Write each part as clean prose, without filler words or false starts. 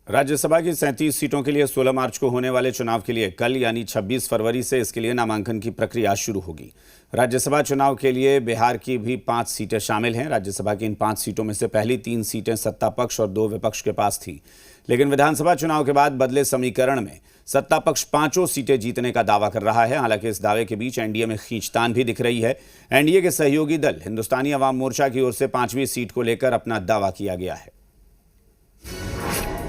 राज्यसभा की 37 सीटों के लिए 16 मार्च को होने वाले चुनाव के लिए कल यानी 26 फरवरी से इसके लिए नामांकन की प्रक्रिया शुरू होगी। राज्यसभा चुनाव के लिए बिहार की भी 5 सीटें शामिल हैं। राज्यसभा की इन 5 सीटों में से पहली 3 सीटें सत्ता पक्ष और 2 विपक्ष के पास थी, लेकिन विधानसभा चुनाव के बाद बदले समीकरण में सत्ता पक्ष 5 सीटें जीतने का दावा कर रहा है। हालांकि इस दावे के बीच एनडीए में खींचतान भी दिख रही है। एनडीए के सहयोगी दल हिंदुस्तानी अवाम मोर्चा की ओर से 5वीं सीट को लेकर अपना दावा किया गया है।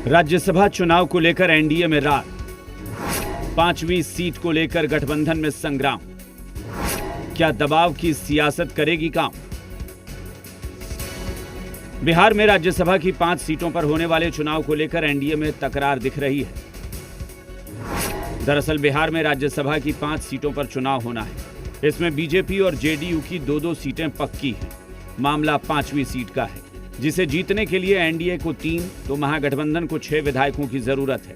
राज्यसभा चुनाव को लेकर एनडीए में रार, 5वीं सीट को लेकर गठबंधन में संग्राम। क्या दबाव की सियासत करेगी काम? बिहार में राज्यसभा की 5 सीटों पर होने वाले चुनाव को लेकर एनडीए में तकरार दिख रही है। दरअसल बिहार में राज्यसभा की 5 सीटों पर चुनाव होना है। इसमें बीजेपी और जेडीयू की 2-2 सीटें पक्की हैं। मामला 5वीं सीट का है, जिसे जीतने के लिए एनडीए को 3 तो महागठबंधन को 6 विधायकों की जरूरत है।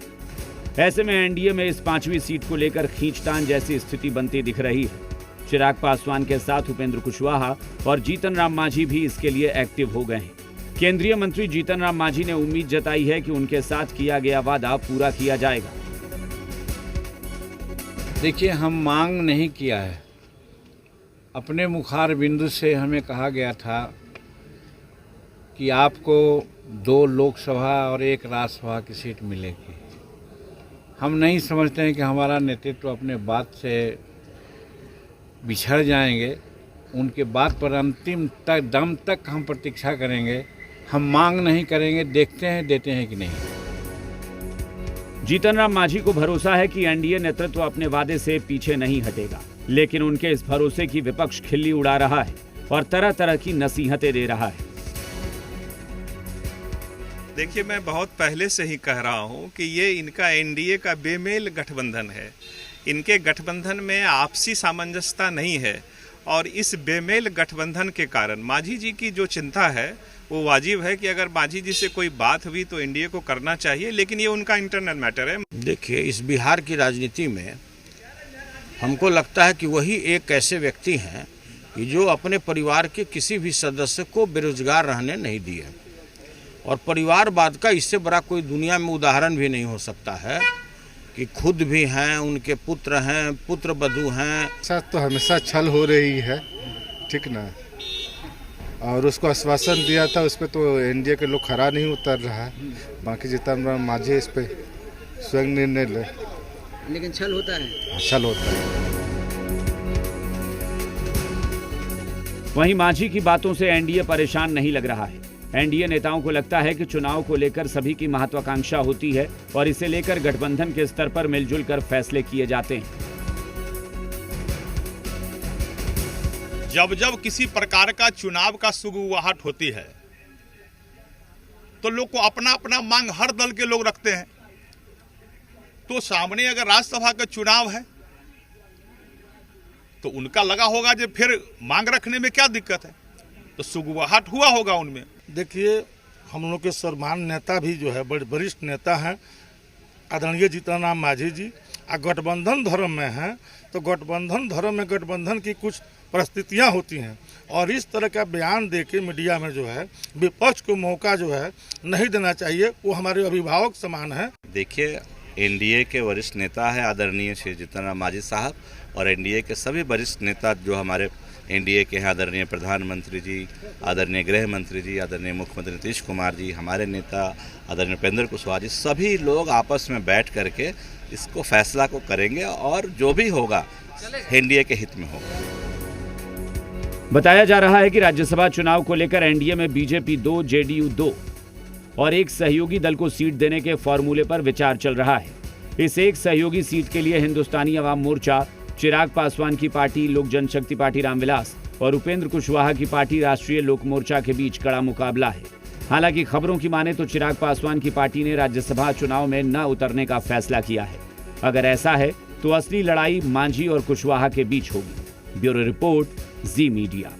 ऐसे में एनडीए में इस 5वीं सीट को लेकर खींचतान जैसी स्थिति बनती दिख रही है। चिराग पासवान के साथ उपेंद्र कुशवाहा और जीतन राम मांझी भी इसके लिए एक्टिव हो गए हैं। केंद्रीय मंत्री जीतन राम मांझी ने उम्मीद जताई है कि उनके साथ किया गया वादा पूरा किया जाएगा। देखिए, हम मांग नहीं किया है। अपने मुखार बिंदु से हमें कहा गया था कि आपको 2 लोकसभा और 1 राज्यसभा की सीट मिलेगी। हम नहीं समझते हैं कि हमारा नेतृत्व अपने बात से बिछड़ जाएंगे। उनके बात पर अंतिम तक दम तक हम प्रतीक्षा करेंगे। हम मांग नहीं करेंगे, देखते हैं देते हैं कि नहीं। जीतन राम मांझी को भरोसा है कि एनडीए नेतृत्व अपने वादे से पीछे नहीं हटेगा, लेकिन उनके इस भरोसे की विपक्ष खिल्ली उड़ा रहा है और तरह तरह की नसीहतें दे रहा है। देखिए, मैं बहुत पहले से ही कह रहा हूं कि ये इनका एनडीए का बेमेल गठबंधन है। इनके गठबंधन में आपसी सामंजस्यता नहीं है और इस बेमेल गठबंधन के कारण मांझी जी की जो चिंता है वो वाजिब है कि अगर मांझी जी से कोई बात हुई तो एनडीए को करना चाहिए, लेकिन ये उनका इंटरनल मैटर है। देखिए, इस बिहार की राजनीति में हमको लगता है कि वही एक ऐसे व्यक्ति हैं कि जो अपने परिवार के किसी भी सदस्य को बेरोजगार रहने नहीं दिए, और परिवारवाद का इससे बड़ा कोई दुनिया में उदाहरण भी नहीं हो सकता है कि खुद भी हैं, उनके पुत्र हैं, पुत्र वधू हैं। साथ तो हमेशा छल हो रही है, ठीक ना, और उसको आश्वासन दिया था, उस पर तो एनडीए के लोग खरा नहीं उतर रहा है। बाकी जीतन राम मांझी इस पर स्वयं निर्णय ले, लेकिन छल होता है। छल होता है। वहीं मांझी की बातों से एनडीए परेशान नहीं लग रहा है। एनडीए नेताओं को लगता है कि चुनाव को लेकर सभी की महत्वाकांक्षा होती है और इसे लेकर गठबंधन के स्तर पर मिलजुल कर फैसले किए जाते हैं। जब जब किसी प्रकार का चुनाव का सुगबुगाहट होती है तो लोग को अपना अपना मांग हर दल के लोग रखते हैं। तो सामने अगर राज्यसभा का चुनाव है तो उनका लगा होगा कि फिर मांग रखने में क्या दिक्कत है, तो सुगबुगाहट हुआ होगा उनमें। देखिए, हम लोग के सर्वमान्य नेता भी जो है बड़े वरिष्ठ नेता हैं, आदरणीय जीतन राम मांझी जी, गठबंधन धर्म में हैं, तो गठबंधन धर्म में गठबंधन की कुछ परिस्थितियां होती हैं, और इस तरह का बयान देके मीडिया में जो है विपक्ष को मौका जो है नहीं देना चाहिए। वो हमारे अभिभावक समान है। देखिए, एनडीए के वरिष्ठ नेता है आदरणीय श्री जीतन राम मांझी साहब, और एनडीए के सभी वरिष्ठ नेता जो हमारे एनडीए के हैं, आदरणीय प्रधानमंत्री जी, आदरणीय गृह मंत्री जी, आदरणीय मुख्यमंत्री नीतीश कुमार जी, हमारे नेता आदरणीय उपेंद्र कुशवाहा जी, सभी लोग आपस में बैठ करके इसको फैसला को करेंगे और जो भी होगा एनडीए के हित में होगा। बताया जा रहा है कि राज्यसभा चुनाव को लेकर एनडीए में बीजेपी 2, जेडीयू 2 और एक सहयोगी दल को सीट देने के फॉर्मूले पर विचार चल रहा है। इस एक सहयोगी सीट के लिए हिंदुस्तानी अवाम मोर्चा, चिराग पासवान की पार्टी लोक जनशक्ति पार्टी रामविलास और उपेंद्र कुशवाहा की पार्टी राष्ट्रीय लोक मोर्चा के बीच कड़ा मुकाबला है। हालांकि खबरों की माने तो चिराग पासवान की पार्टी ने राज्यसभा चुनाव में न उतरने का फैसला किया है। अगर ऐसा है तो असली लड़ाई मांझी और कुशवाहा के बीच होगी। ब्यूरो रिपोर्ट, जी मीडिया।